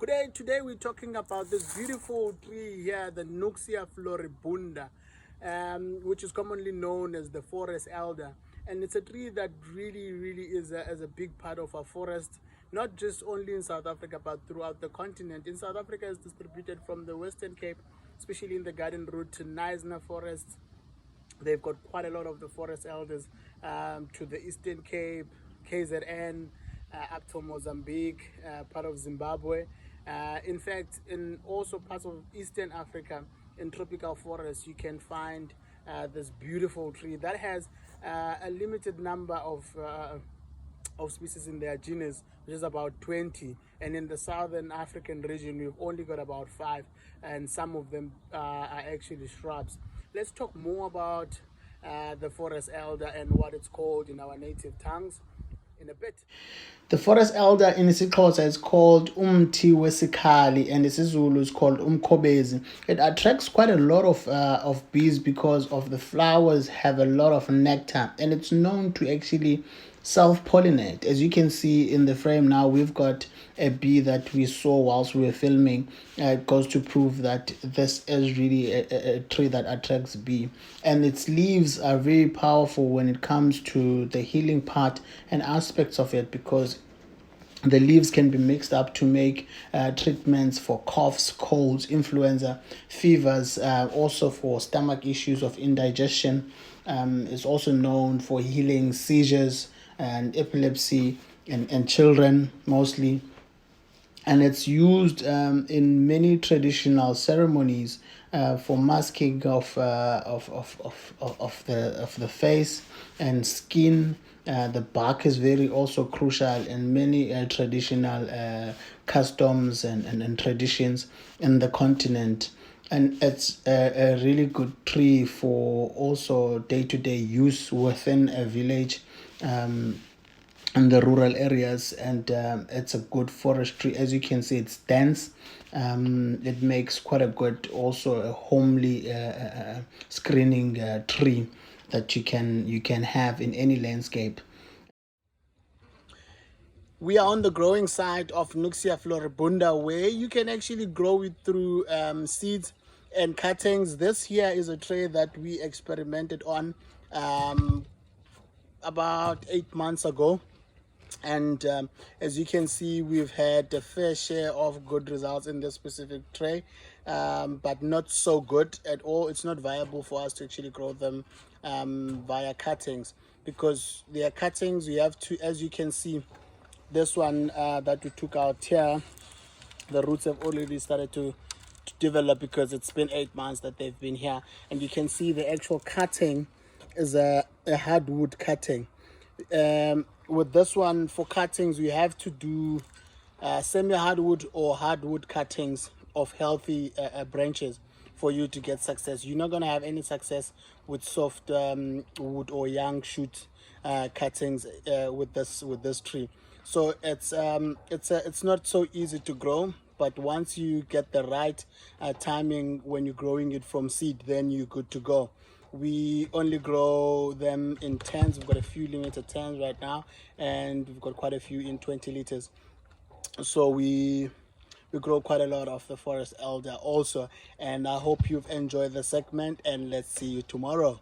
Today we're talking about this beautiful tree here, the Nuxia floribunda, which is commonly known as the forest elder. And it's a tree that really is a big part of our forest, not just only in South Africa, but throughout the continent. In South Africa, it's distributed from the Western Cape, especially in the Garden Route to Knysna Forest. They've got quite a lot of the forest elders to the Eastern Cape, KZN, up to Mozambique, part of Zimbabwe. In fact, in also parts of Eastern Africa, in tropical forests, you can find this beautiful tree that has a limited number of species in their genus, which is about 20. And in the southern African region, we've only got about 5, and some of them are actually shrubs. Let's talk more about the forest elder and what it's called in our native tongues in a bit. The forest elder in isiXhosa is called umthi wesikhali, and in isiZulu is called umkhobezi. It attracts quite a lot of bees because of the flowers have a lot of nectar, and it's known to actually self-pollinate. As you can see in the frame now, we've got a bee that we saw whilst we were filming. It goes to prove that this is really a tree that attracts bee, and its leaves are very powerful when it comes to the healing part and aspects of it, because the leaves can be mixed up to make treatments for coughs, colds, influenza, fevers, also for stomach issues of indigestion. It's also known for healing seizures and epilepsy in children mostly. And it's used in many traditional ceremonies for masking of the face and skin. The bark is very also crucial in many traditional customs and traditions in the continent. And it's a really good tree for also day-to-day use within a village. In the rural areas, and it's a good forestry. As you can see, it's dense. It makes quite a good, also a homely screening tree that you can have in any landscape. We are on the growing side of Nuxia floribunda, where you can actually grow it through seeds and cuttings. This here is a tray that we experimented on about 8 months ago. And as you can see, we've had a fair share of good results in this specific tray, but not so good at all. It's not viable for us to actually grow them via cuttings, because they are cuttings. You have to, as you can see, this one that we took out here, the roots have already started to develop because it's been 8 months that they've been here. And you can see the actual cutting is a hardwood cutting. With this one, for cuttings, we have to do semi-hardwood or hardwood cuttings of healthy branches for you to get success. You're not going to have any success with soft wood or young shoot cuttings with this tree. So it's not so easy to grow, but once you get the right timing when you're growing it from seed, then you're good to go. We only grow them in 10s. We've got a few limited 10s right now, and we've got quite a few in 20 liters. So we grow quite a lot of the forest elder also. And I hope you've enjoyed the segment, and let's see you tomorrow.